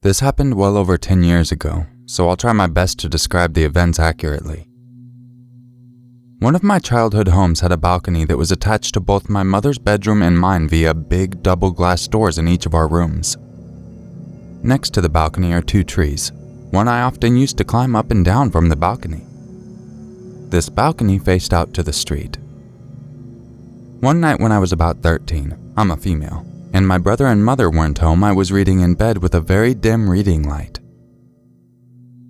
This happened well over 10 years ago, so I'll try my best to describe the events accurately. One of my childhood homes had a balcony that was attached to both my mother's bedroom and mine via big double glass doors in each of our rooms. Next to the balcony are 2 trees, one I often used to climb up and down from the balcony. This balcony faced out to the street. One night when I was about 13, I'm a female, and my brother and mother weren't home, I was reading in bed with a very dim reading light.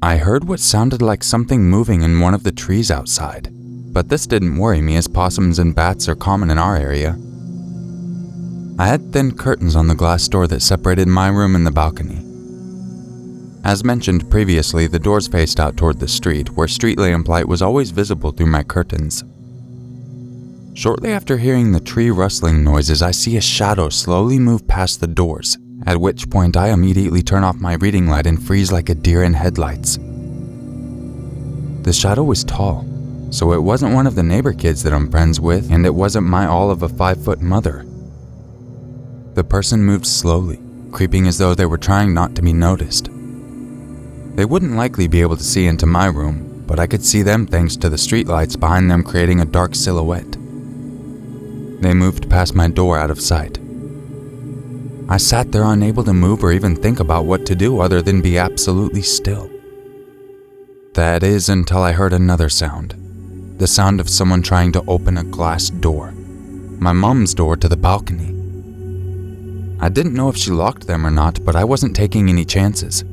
I heard what sounded like something moving in one of the trees outside, but this didn't worry me as possums and bats are common in our area. I had thin curtains on the glass door that separated my room and the balcony. As mentioned previously, the doors faced out toward the street, where street lamp light was always visible through my curtains. Shortly after hearing the tree rustling noises, I see a shadow slowly move past the doors, at which point I immediately turn off my reading light and freeze like a deer in headlights. The shadow was tall, so it wasn't one of the neighbor kids that I'm friends with, and it wasn't my all of a 5-foot mother. The person moved slowly, creeping as though they were trying not to be noticed. They wouldn't likely be able to see into my room, but I could see them thanks to the streetlights behind them creating a dark silhouette. They moved past my door out of sight. I sat there unable to move or even think about what to do other than be absolutely still. That is until I heard another sound. The sound of someone trying to open a glass door. My mom's door to the balcony. I didn't know if she locked them or not, but I wasn't taking any chances.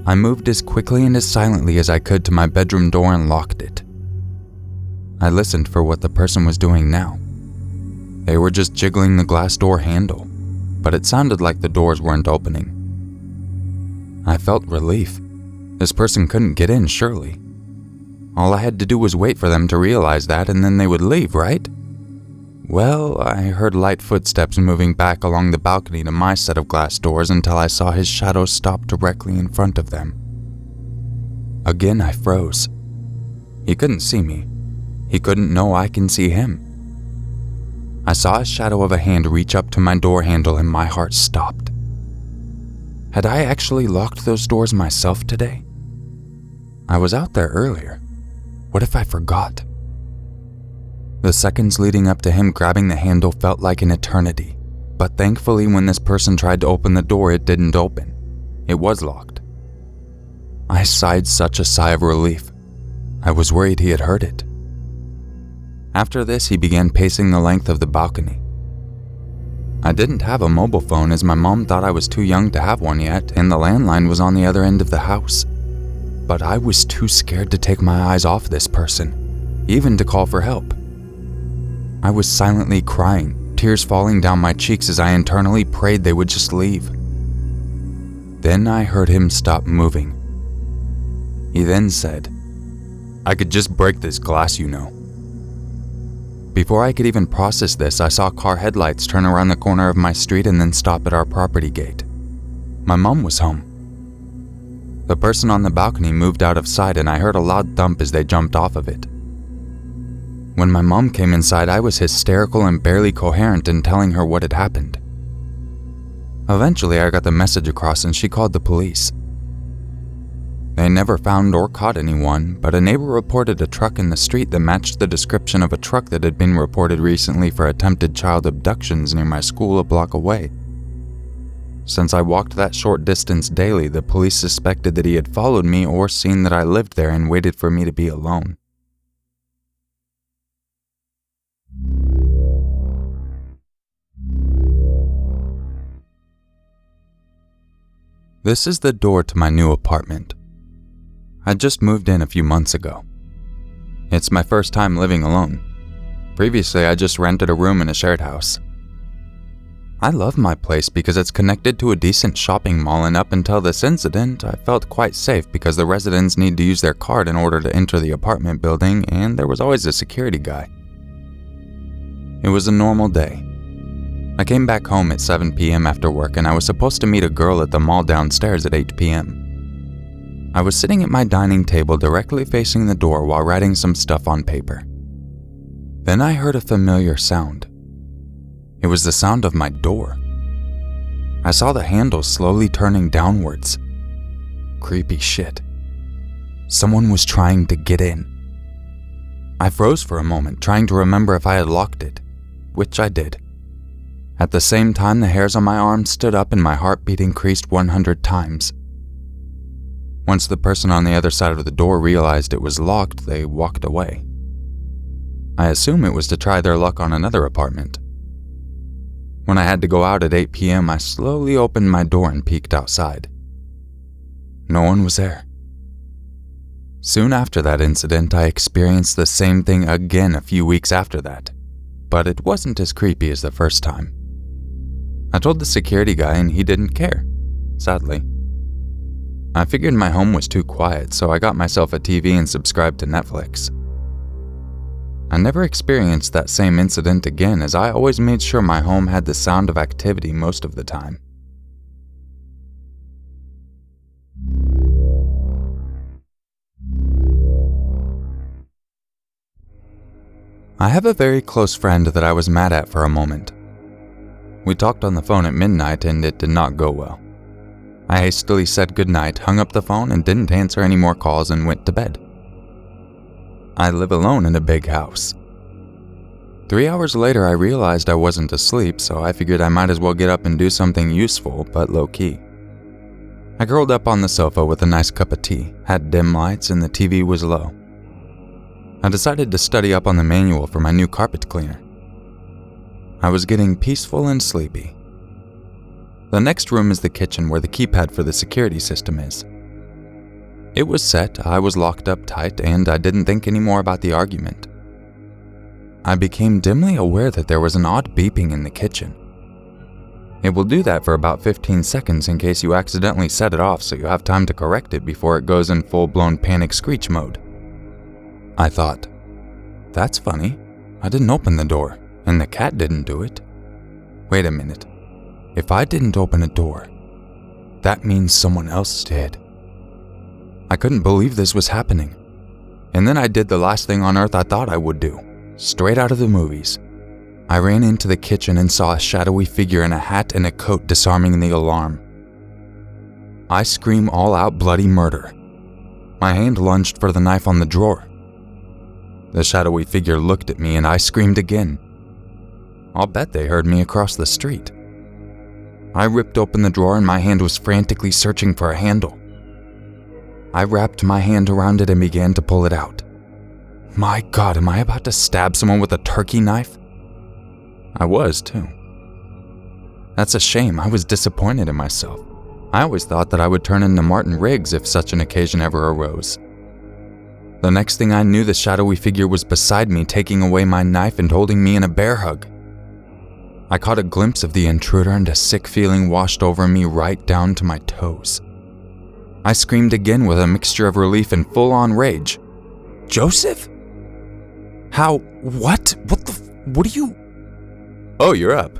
I moved as quickly and as silently as I could to my bedroom door and locked it. I listened for what the person was doing now. They were just jiggling the glass door handle, but it sounded like the doors weren't opening. I felt relief. This person couldn't get in, surely. All I had to do was wait for them to realize that, and then they would leave, right? Well, I heard light footsteps moving back along the balcony to my set of glass doors until I saw his shadow stop directly in front of them. Again, I froze. He couldn't see me. He couldn't know I can see him. I saw a shadow of a hand reach up to my door handle and my heart stopped. Had I actually locked those doors myself today? I was out there earlier. What if I forgot? The seconds leading up to him grabbing the handle felt like an eternity, but thankfully when this person tried to open the door, it didn't open. It was locked. I sighed such a sigh of relief. I was worried he had heard it. After this, he began pacing the length of the balcony. I didn't have a mobile phone as my mom thought I was too young to have one yet, and the landline was on the other end of the house. But I was too scared to take my eyes off this person, even to call for help. I was silently crying, tears falling down my cheeks as I internally prayed they would just leave. Then I heard him stop moving. He then said, "I could just break this glass, you know." Before I could even process this, I saw car headlights turn around the corner of my street and then stop at our property gate. My mom was home. The person on the balcony moved out of sight and I heard a loud thump as they jumped off of it. When my mom came inside, I was hysterical and barely coherent in telling her what had happened. Eventually, I got the message across and she called the police. They never found or caught anyone, but a neighbor reported a truck in the street that matched the description of a truck that had been reported recently for attempted child abductions near my school a block away. Since I walked that short distance daily, the police suspected that he had followed me or seen that I lived there and waited for me to be alone. This is the door to my new apartment. I just moved in a few months ago. It's my first time living alone. Previously, I just rented a room in a shared house. I love my place because it's connected to a decent shopping mall, and up until this incident, I felt quite safe because the residents need to use their card in order to enter the apartment building, and there was always a security guy. It was a normal day. I came back home at 7 p.m. after work, and I was supposed to meet a girl at the mall downstairs at 8 p.m. I was sitting at my dining table directly facing the door while writing some stuff on paper. Then I heard a familiar sound. It was the sound of my door. I saw the handle slowly turning downwards. Creepy shit. Someone was trying to get in. I froze for a moment, trying to remember if I had locked it, which I did. At the same time, the hairs on my arms stood up and my heartbeat increased 100 times. Once the person on the other side of the door realized it was locked, they walked away. I assume it was to try their luck on another apartment. When I had to go out at 8 p.m., I slowly opened my door and peeked outside. No one was there. Soon after that incident, I experienced the same thing again a few weeks after that, but it wasn't as creepy as the first time. I told the security guy and he didn't care, sadly. I figured my home was too quiet, so I got myself a TV and subscribed to Netflix. I never experienced that same incident again, as I always made sure my home had the sound of activity most of the time. I have a very close friend that I was mad at for a moment. We talked on the phone at midnight and it did not go well. I hastily said goodnight, hung up the phone, and didn't answer any more calls and went to bed. I live alone in a big house. 3 hours later, I realized I wasn't asleep, so I figured I might as well get up and do something useful, but low-key. I curled up on the sofa with a nice cup of tea, had dim lights, and the TV was low. I decided to study up on the manual for my new carpet cleaner. I was getting peaceful and sleepy. The next room is the kitchen where the keypad for the security system is. It was set, I was locked up tight, and I didn't think any more about the argument. I became dimly aware that there was an odd beeping in the kitchen. It will do that for about 15 seconds in case you accidentally set it off, so you have time to correct it before it goes in full-blown panic screech mode. I thought, that's funny. I didn't open the door, and the cat didn't do it. Wait a minute. If I didn't open a door, that means someone else did. I couldn't believe this was happening. And then I did the last thing on earth I thought I would do, straight out of the movies. I ran into the kitchen and saw a shadowy figure in a hat and a coat disarming the alarm. I scream all out bloody murder. My hand lunged for the knife on the drawer. The shadowy figure looked at me and I screamed again. I'll bet they heard me across the street. I ripped open the drawer and my hand was frantically searching for a handle. I wrapped my hand around it and began to pull it out. My God, am I about to stab someone with a turkey knife? I was, too. That's a shame. I was disappointed in myself. I always thought that I would turn into Martin Riggs if such an occasion ever arose. The next thing I knew, the shadowy figure was beside me, taking away my knife and holding me in a bear hug. I caught a glimpse of the intruder and a sick feeling washed over me right down to my toes. I screamed again with a mixture of relief and full-on rage. Joseph? How? What? What are you? Oh, you're up.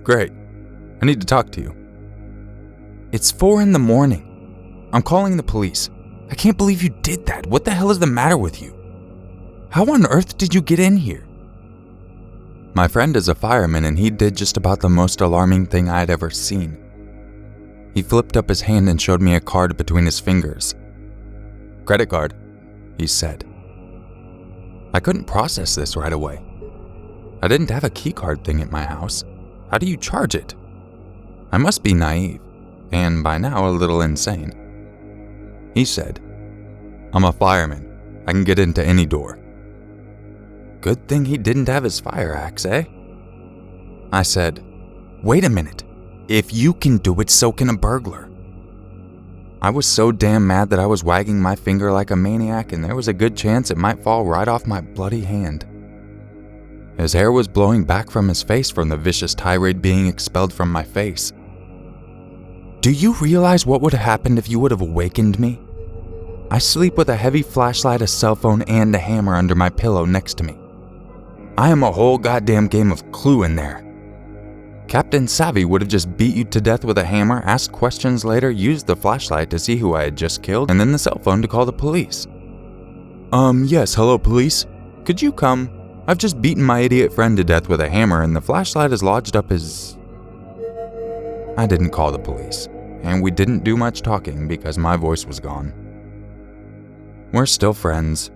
Great. I need to talk to you. It's 4 a.m. I'm calling the police. I can't believe you did that. What the hell is the matter with you? How on earth did you get in here? My friend is a fireman and he did just about the most alarming thing I had ever seen. He flipped up his hand and showed me a card between his fingers. Credit card, he said. I couldn't process this right away. I didn't have a keycard thing at my house. How do you charge it? I must be naive, and by now a little insane. He said, I'm a fireman. I can get into any door. Good thing he didn't have his fire axe, eh? I said, wait a minute. If you can do it, so can a burglar. I was so damn mad that I was wagging my finger like a maniac, and there was a good chance it might fall right off my bloody hand. His hair was blowing back from his face from the vicious tirade being expelled from my face. Do you realize what would have happened if you would have awakened me? I sleep with a heavy flashlight, a cell phone, and a hammer under my pillow next to me. I am a whole goddamn game of Clue in there. Captain Savvy would have just beat you to death with a hammer, asked questions later, used the flashlight to see who I had just killed, and then the cell phone to call the police. Yes, hello police. Could you come? I've just beaten my idiot friend to death with a hammer and the flashlight is lodged up his... I didn't call the police, and we didn't do much talking because my voice was gone. We're still friends.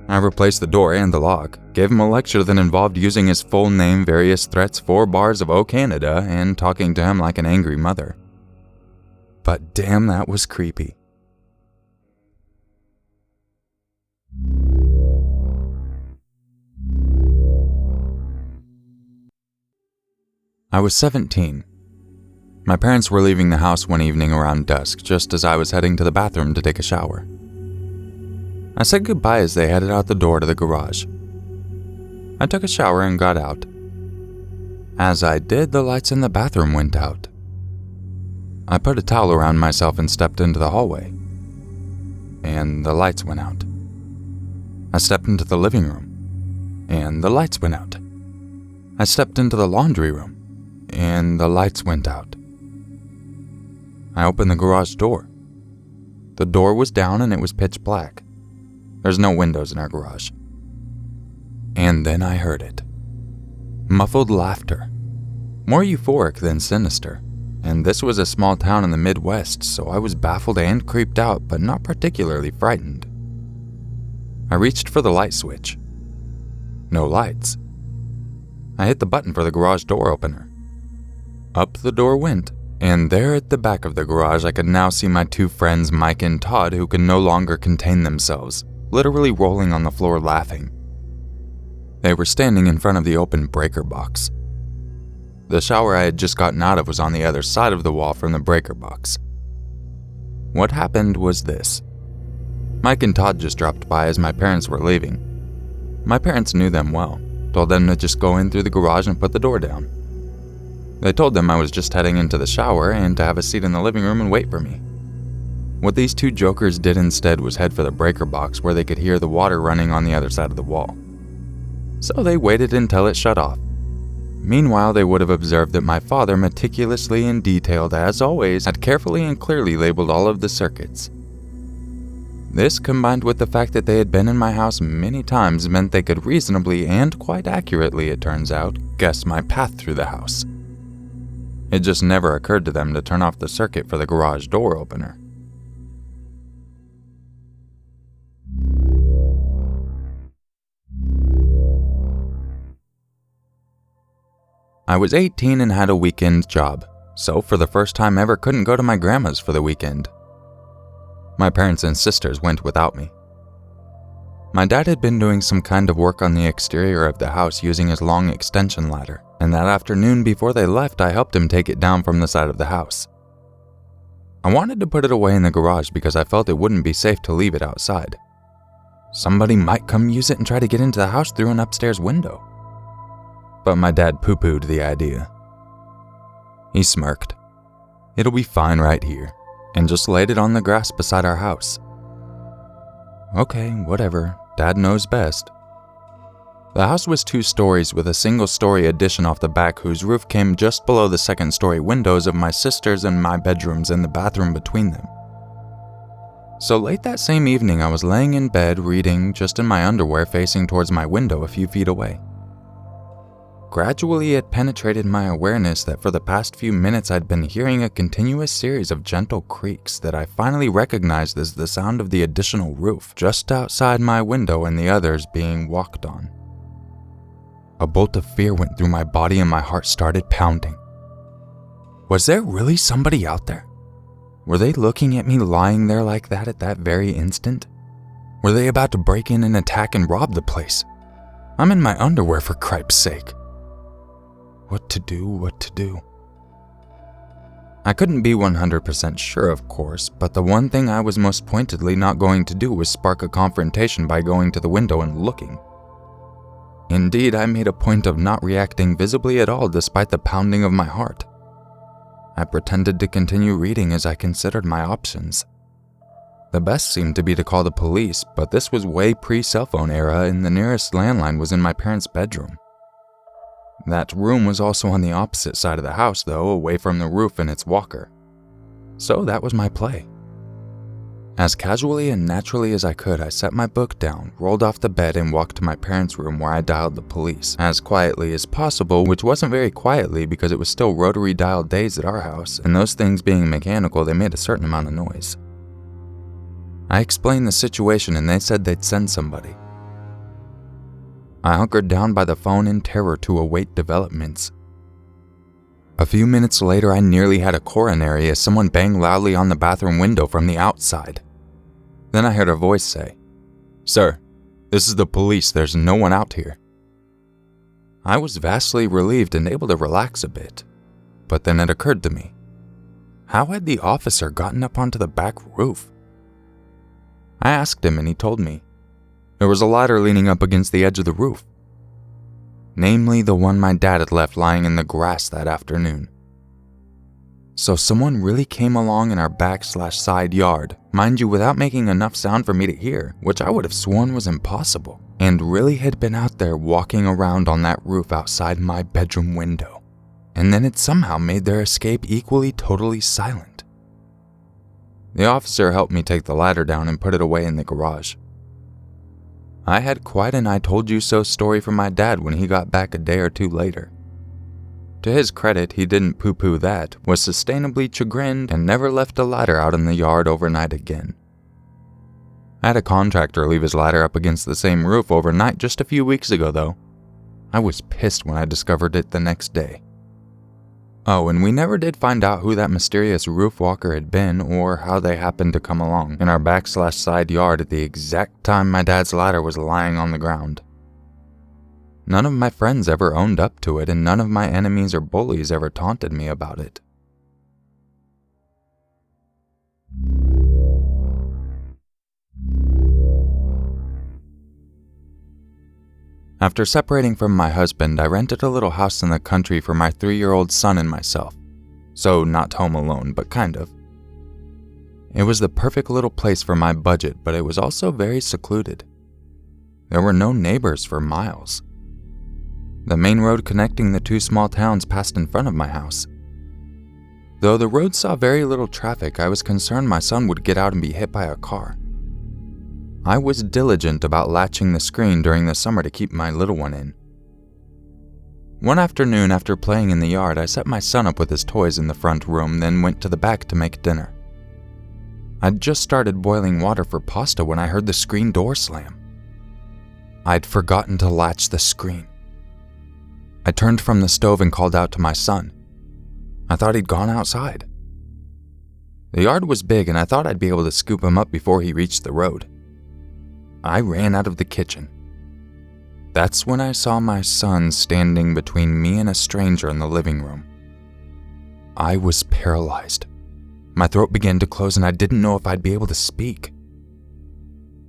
I replaced the door and the lock, gave him a lecture that involved using his full name, various threats, 4 bars of "Oh Canada," and talking to him like an angry mother. But damn, that was creepy. I was 17. My parents were leaving the house one evening around dusk, just as I was heading to the bathroom to take a shower. I said goodbye as they headed out the door to the garage. I took a shower and got out. As I did, the lights in the bathroom went out. I put a towel around myself and stepped into the hallway, and the lights went out. I stepped into the living room, and the lights went out. I stepped into the laundry room, and the lights went out. I opened the garage door. The door was down and it was pitch black. There's no windows in our garage. And then I heard it. Muffled laughter. More euphoric than sinister. And this was a small town in the Midwest, so I was baffled and creeped out, but not particularly frightened. I reached for the light switch. No lights. I hit the button for the garage door opener. Up the door went, and there at the back of the garage I could now see my 2 friends, Mike and Todd, who could no longer contain themselves, literally rolling on the floor laughing. They were standing in front of the open breaker box. The shower I had just gotten out of was on the other side of the wall from the breaker box. What happened was this. Mike and Todd just dropped by as my parents were leaving. My parents knew them well, told them to just go in through the garage and put the door down. They told them I was just heading into the shower and to have a seat in the living room and wait for me. What these 2 jokers did instead was head for the breaker box where they could hear the water running on the other side of the wall. So they waited until it shut off. Meanwhile, they would have observed that my father, meticulously and detailed as always, had carefully and clearly labeled all of the circuits. This, combined with the fact that they had been in my house many times, meant they could reasonably and quite accurately, it turns out, guess my path through the house. It just never occurred to them to turn off the circuit for the garage door opener. I was 18 and had a weekend job, so for the first time ever couldn't go to my grandma's for the weekend. My parents and sisters went without me. My dad had been doing some kind of work on the exterior of the house using his long extension ladder, and that afternoon before they left I helped him take it down from the side of the house. I wanted to put it away in the garage because I felt it wouldn't be safe to leave it outside. Somebody might come use it and try to get into the house through an upstairs window. But my dad poo-pooed the idea. He smirked. "It'll be fine right here," and just laid it on the grass beside our house. Okay, whatever. Dad knows best. The house was 2 stories with a single-story addition off the back whose roof came just below the second-story windows of my sister's and my bedrooms and the bathroom between them. So late that same evening, I was laying in bed reading, just in my underwear facing towards my window a few feet away. Gradually, it penetrated my awareness that for the past few minutes I'd been hearing a continuous series of gentle creaks that I finally recognized as the sound of the additional roof just outside my window and the others being walked on. A bolt of fear went through my body and my heart started pounding. Was there really somebody out there? Were they looking at me lying there like that at that very instant? Were they about to break in and attack and rob the place? I'm in my underwear, for cripe's sake. What to do? I couldn't be 100% sure, of course, but the one thing I was most pointedly not going to do was spark a confrontation by going to the window and looking. Indeed, I made a point of not reacting visibly at all despite the pounding of my heart. I pretended to continue reading as I considered my options. The best seemed to be to call the police, but this was way pre-cell phone era and the nearest landline was in my parents' bedroom. That room was also on the opposite side of the house, though, away from the roof and its walker. So that was my play. As casually and naturally as I could, I set my book down, rolled off the bed, and walked to my parents' room where I dialed the police, as quietly as possible, which wasn't very quietly because it was still rotary dialed days at our house, and those things being mechanical, they made a certain amount of noise. I explained the situation and they said they'd send somebody. I hunkered down by the phone in terror to await developments. A few minutes later, I nearly had a coronary as someone banged loudly on the bathroom window from the outside. Then I heard a voice say, "Sir, this is the police, there's no one out here." I was vastly relieved and able to relax a bit, but then it occurred to me, how had the officer gotten up onto the back roof? I asked him and he told me, there was a ladder leaning up against the edge of the roof. Namely the one my dad had left lying in the grass that afternoon. So someone really came along in our back/side yard, mind you without making enough sound for me to hear, which I would have sworn was impossible, and really had been out there walking around on that roof outside my bedroom window, and then had somehow made their escape equally totally silent. The officer helped me take the ladder down and put it away in the garage. I had quite an I told you so story from my dad when he got back a day or two later. To his credit, he didn't poo-poo that, was sustainably chagrined, and never left a ladder out in the yard overnight again. I had a contractor leave his ladder up against the same roof overnight just a few weeks ago though. I was pissed when I discovered it the next day. Oh, and we never did find out who that mysterious roof walker had been or how they happened to come along in our back/side yard at the exact time my dad's ladder was lying on the ground. None of my friends ever owned up to it, and none of my enemies or bullies ever taunted me about it. After separating from my husband, I rented a little house in the country for my 3-year-old son and myself. So not home alone, but kind of. It was the perfect little place for my budget, but it was also very secluded. There were no neighbors for miles. The main road connecting the 2 small towns passed in front of my house. Though the road saw very little traffic, I was concerned my son would get out and be hit by a car. I was diligent about latching the screen during the summer to keep my little one in. One afternoon after playing in the yard, I set my son up with his toys in the front room, then went to the back to make dinner. I'd just started boiling water for pasta when I heard the screen door slam. I'd forgotten to latch the screen. I turned from the stove and called out to my son. I thought he'd gone outside. The yard was big and I thought I'd be able to scoop him up before he reached the road. I ran out of the kitchen. That's when I saw my son standing between me and a stranger in the living room. I was paralyzed. My throat began to close and I didn't know if I'd be able to speak.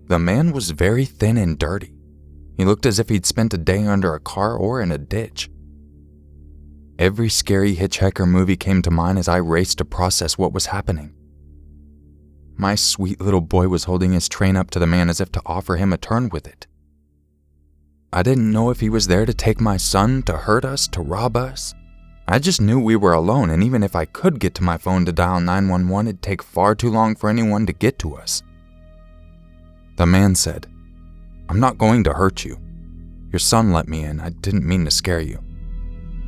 The man was very thin and dirty. He looked as if he'd spent a day under a car or in a ditch. Every scary hitchhiker movie came to mind as I raced to process what was happening. My sweet little boy was holding his train up to the man as if to offer him a turn with it. I didn't know if he was there to take my son, to hurt us, to rob us. I just knew we were alone, and even if I could get to my phone to dial 911, it'd take far too long for anyone to get to us. The man said, "I'm not going to hurt you. Your son let me in. I didn't mean to scare you.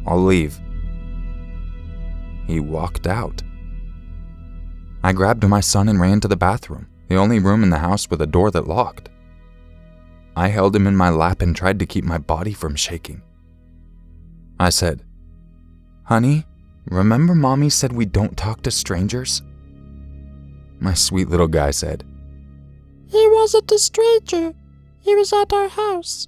I'll leave." He walked out. I grabbed my son and ran to the bathroom, the only room in the house with a door that locked. I held him in my lap and tried to keep my body from shaking. I said, "Honey, remember Mommy said we don't talk to strangers?" My sweet little guy said, "He wasn't a stranger. He was at our house."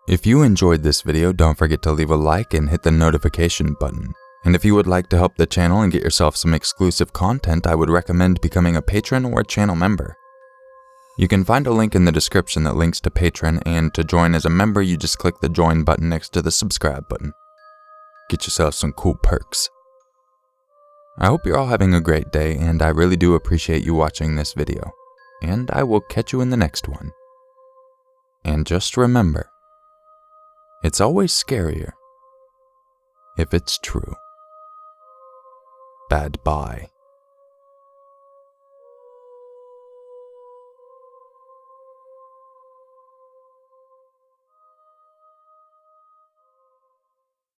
If you enjoyed this video, don't forget to leave a like and hit the notification button. And if you would like to help the channel and get yourself some exclusive content, I would recommend becoming a patron or a channel member. You can find a link in the description that links to Patron, and to join as a member, you just click the join button next to the subscribe button. Get yourself some cool perks. I hope you're all having a great day, and I really do appreciate you watching this video. And I will catch you in the next one. And just remember, It's always scarier if it's true. Bad bye.